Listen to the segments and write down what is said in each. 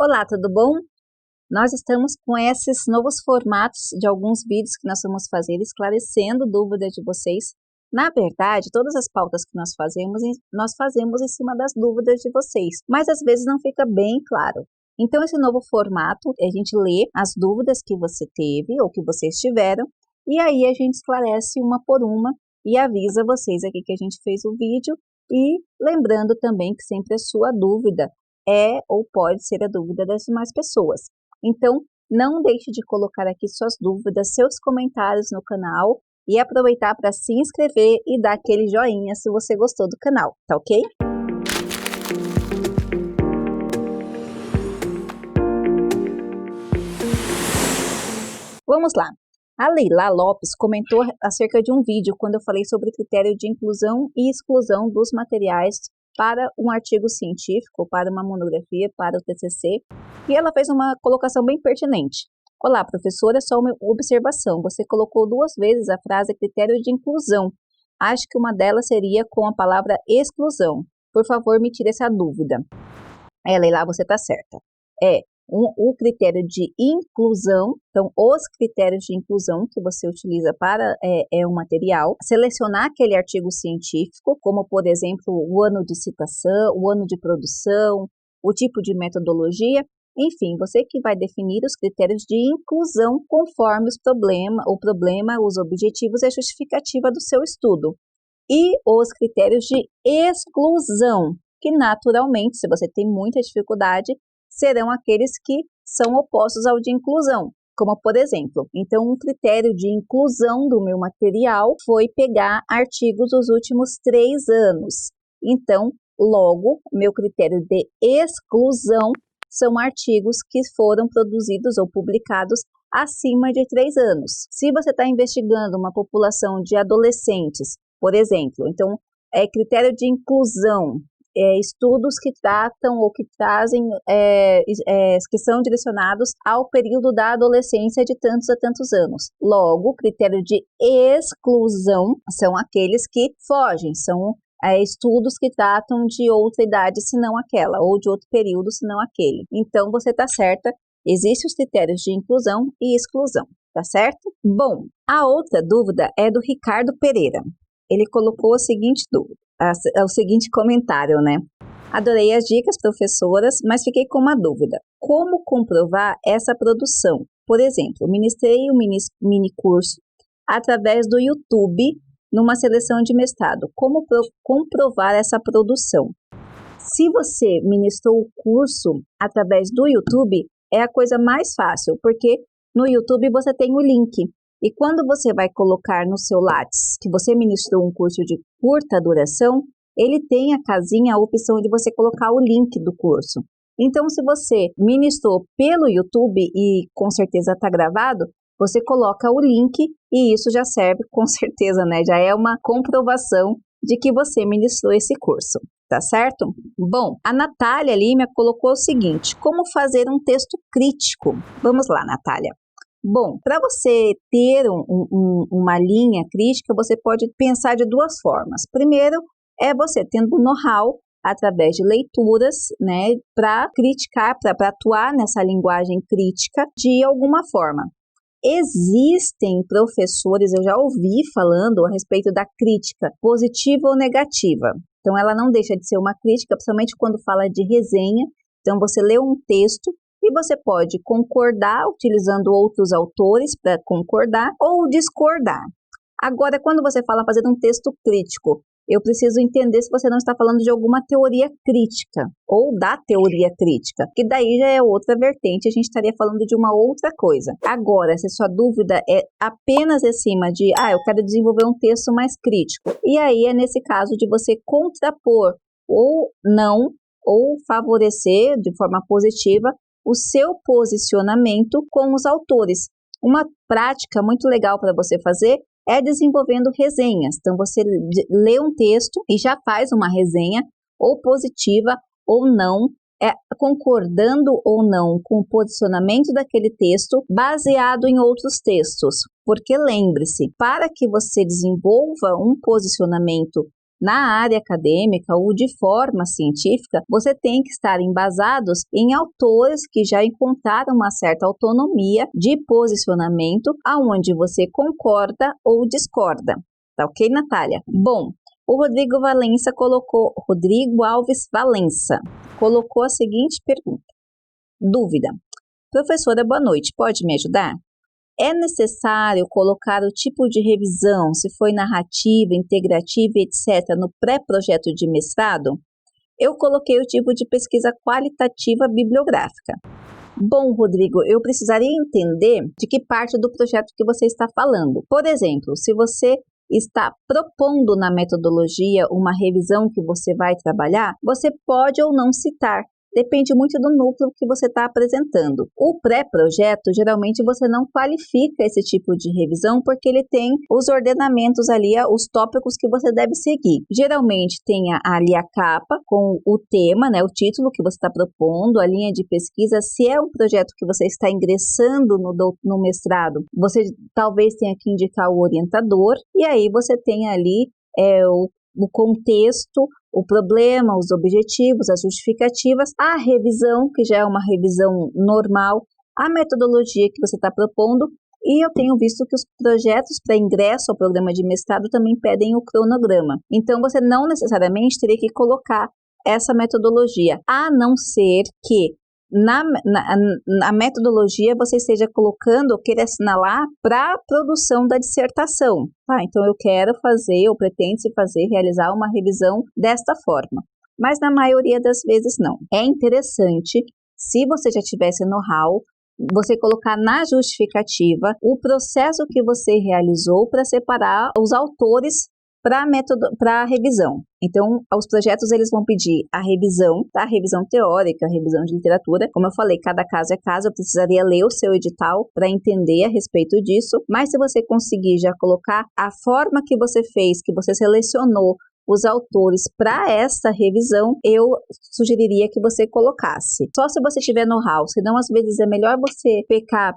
Olá, tudo bom? Nós estamos com esses novos formatos de alguns vídeos que nós vamos fazer esclarecendo dúvidas de vocês. Na verdade, todas as pautas que nós fazemos em cima das dúvidas de vocês, mas às vezes não fica bem claro. Então, esse novo formato, a gente lê as dúvidas que você teve ou que vocês tiveram, e aí a gente esclarece uma por uma e avisa vocês aqui que a gente fez o vídeo, e lembrando também que sempre a sua dúvida é ou pode ser a dúvida das demais pessoas. Então, não deixe de colocar aqui suas dúvidas, seus comentários no canal e aproveitar para se inscrever e dar aquele joinha se você gostou do canal, tá ok? Vamos lá. A Leila Lopes comentou acerca de um vídeo quando eu falei sobre critério de inclusão e exclusão dos materiais para um artigo científico, para uma monografia, para o TCC, e ela fez uma colocação bem pertinente. Olá, professora, só uma observação. Você colocou 2 vezes a frase critério de inclusão. Acho que uma delas seria com a palavra exclusão. Por favor, me tire essa dúvida. Leila, você está certa. O critério de inclusão, então os critérios de inclusão que você utiliza para um material, selecionar aquele artigo científico, como por exemplo o ano de citação, o ano de produção, o tipo de metodologia, enfim, você que vai definir os critérios de inclusão conforme o problema, os objetivos e a justificativa do seu estudo. E os critérios de exclusão, que naturalmente, se você tem muita dificuldade, serão aqueles que são opostos ao de inclusão, como por exemplo, então um critério de inclusão do meu material foi pegar artigos dos últimos 3 anos. Então, logo, meu critério de exclusão são artigos que foram produzidos ou publicados acima de 3 anos. Se você está investigando uma população de adolescentes, por exemplo, então critério de inclusão, estudos que tratam ou que trazem, que são direcionados ao período da adolescência de tantos a tantos anos. Logo, critério de exclusão são aqueles que fogem, são estudos que tratam de outra idade senão aquela, ou de outro período senão aquele. Então, você está certa, existem os critérios de inclusão e exclusão, tá certo? Bom, a outra dúvida é do Ricardo Pereira. Ele colocou a seguinte dúvida. O seguinte comentário, né? Adorei as dicas, professoras, mas fiquei com uma dúvida. Como comprovar essa produção? Por exemplo, ministrei um mini curso através do YouTube numa seleção de mestrado. Como comprovar essa produção? Se você ministrou o curso através do YouTube, é a coisa mais fácil, porque no YouTube você tem o link. E quando você vai colocar no seu Lattes que você ministrou um curso de curta duração, ele tem a casinha, a opção de você colocar o link do curso. Então, se você ministrou pelo YouTube e com certeza está gravado, você coloca o link e isso já serve com certeza, né? Já é uma comprovação de que você ministrou esse curso, tá certo? Bom, a Natália Lima colocou o seguinte: como fazer um texto crítico? Vamos lá, Natália. Bom, para você ter uma linha crítica, você pode pensar de 2 formas. Primeiro, é você tendo know-how através de leituras, né, para criticar, para atuar nessa linguagem crítica de alguma forma. Existem professores, eu já ouvi falando a respeito da crítica positiva ou negativa. Então, ela não deixa de ser uma crítica, principalmente quando fala de resenha. Então, você lê um texto e você pode concordar utilizando outros autores para concordar ou discordar. Agora, quando você fala fazer um texto crítico, eu preciso entender se você não está falando de alguma teoria crítica ou da teoria crítica, que daí já é outra vertente, a gente estaria falando de uma outra coisa. Agora, se sua dúvida é apenas acima de, eu quero desenvolver um texto mais crítico, e aí é nesse caso de você contrapor ou não, ou favorecer de forma positiva o seu posicionamento com os autores. Uma prática muito legal para você fazer é desenvolvendo resenhas. Então, você lê um texto e já faz uma resenha, ou positiva ou não, concordando ou não com o posicionamento daquele texto, baseado em outros textos. Porque lembre-se, para que você desenvolva um posicionamento na área acadêmica ou de forma científica, você tem que estar embasados em autores que já encontraram uma certa autonomia de posicionamento, aonde você concorda ou discorda. Tá ok, Natália? Bom, o Rodrigo Alves Valença colocou a seguinte pergunta. Dúvida. Professora, boa noite, pode me ajudar? É necessário colocar o tipo de revisão, se foi narrativa, integrativa, etc., no pré-projeto de mestrado? Eu coloquei o tipo de pesquisa qualitativa bibliográfica. Bom, Rodrigo, eu precisaria entender de que parte do projeto que você está falando. Por exemplo, se você está propondo na metodologia uma revisão que você vai trabalhar, você pode ou não citar. Depende muito do núcleo que você está apresentando. O pré-projeto, geralmente você não qualifica esse tipo de revisão porque ele tem os ordenamentos ali, os tópicos que você deve seguir. Geralmente tem ali a capa com o tema, né, o título que você está propondo, a linha de pesquisa. Se é um projeto que você está ingressando no mestrado, você talvez tenha que indicar o orientador e aí você tem ali o contexto, o problema, os objetivos, as justificativas, a revisão, que já é uma revisão normal, a metodologia que você está propondo, e eu tenho visto que os projetos para ingresso ao programa de mestrado também pedem o cronograma. Então, você não necessariamente teria que colocar essa metodologia, a não ser que na metodologia você esteja colocando ou queira assinalar para a produção da dissertação. Então eu quero fazer, ou pretende-se fazer, realizar uma revisão desta forma. Mas na maioria das vezes não. É interessante, se você já tivesse know-how, você colocar na justificativa o processo que você realizou para separar os autores para a revisão. Então, os projetos eles vão pedir a revisão, tá? A revisão teórica, a revisão de literatura. Como eu falei, cada caso é caso, eu precisaria ler o seu edital para entender a respeito disso. Mas se você conseguir já colocar a forma que você fez, que você selecionou os autores para essa revisão, eu sugeriria que você colocasse. Só se você tiver know-how, senão às vezes é melhor você pecar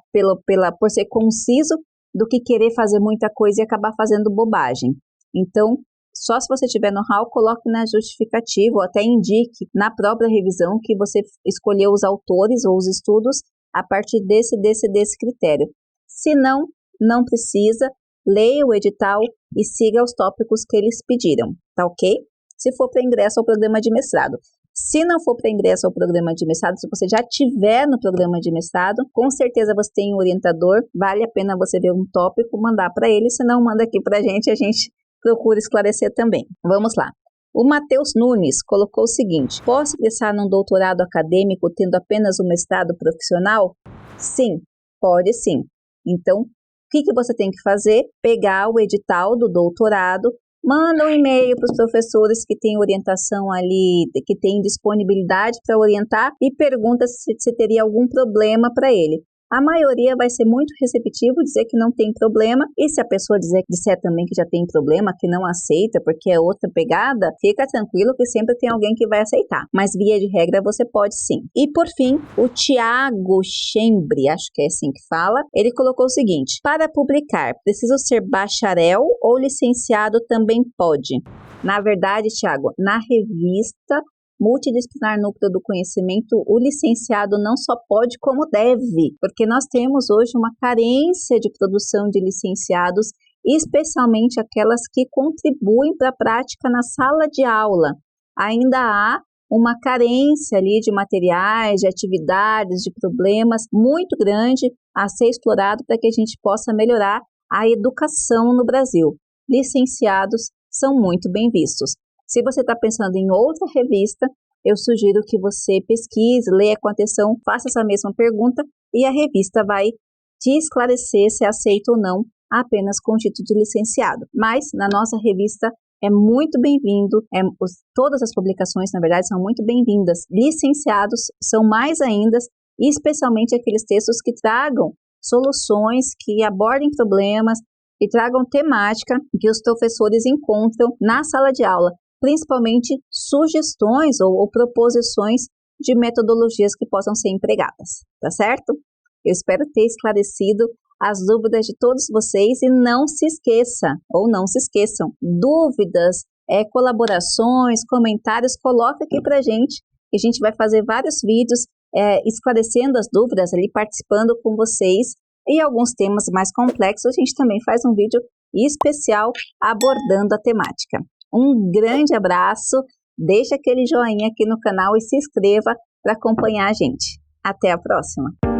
por ser conciso do que querer fazer muita coisa e acabar fazendo bobagem. Então, só se você tiver know-how, coloque na justificativa ou até indique na própria revisão que você escolheu os autores ou os estudos a partir desse critério. Se não, não precisa, leia o edital e siga os tópicos que eles pediram, tá ok? Se for para ingresso ao programa de mestrado. Se não for para ingresso ao programa de mestrado, se você já tiver no programa de mestrado, com certeza você tem um orientador, vale a pena você ver um tópico, mandar para ele, se não, manda aqui para a gente procura esclarecer também. Vamos lá. O Matheus Nunes colocou o seguinte: posso ingressar num doutorado acadêmico tendo apenas um mestrado profissional? Sim, pode sim. Então, o que você tem que fazer? Pegar o edital do doutorado, manda um e-mail para os professores que têm orientação ali, que têm disponibilidade para orientar e pergunta se teria algum problema para ele. A maioria vai ser muito receptivo, dizer que não tem problema, e se a pessoa disser também que já tem problema, que não aceita porque é outra pegada, fica tranquilo que sempre tem alguém que vai aceitar. Mas via de regra você pode sim. E por fim, o Tiago Chembre, acho que é assim que fala, ele colocou o seguinte: para publicar, preciso ser bacharel ou licenciado também pode? Na verdade, Tiago, na revista Multidisciplinar Núcleo do Conhecimento, o licenciado não só pode, como deve, porque nós temos hoje uma carência de produção de licenciados, especialmente aquelas que contribuem para a prática na sala de aula. Ainda há uma carência ali de materiais, de atividades, de problemas muito grande a ser explorado para que a gente possa melhorar a educação no Brasil. Licenciados são muito bem vistos. Se você está pensando em outra revista, eu sugiro que você pesquise, leia com atenção, faça essa mesma pergunta e a revista vai te esclarecer se é aceito ou não apenas com o título de licenciado. Mas na nossa revista é muito bem-vindo, todas as publicações, na verdade, são muito bem-vindas. Licenciados são mais ainda, especialmente aqueles textos que tragam soluções, que abordem problemas, que tragam temática que os professores encontram na sala de aula, principalmente sugestões ou proposições de metodologias que possam ser empregadas, tá certo? Eu espero ter esclarecido as dúvidas de todos vocês e não se esqueçam, dúvidas colaborações, comentários, coloca aqui pra gente, que a gente vai fazer vários vídeos esclarecendo as dúvidas ali, participando com vocês. E alguns temas mais complexos, a gente também faz um vídeo especial abordando a temática. Um grande abraço, deixa aquele joinha aqui no canal e se inscreva para acompanhar a gente. Até a próxima!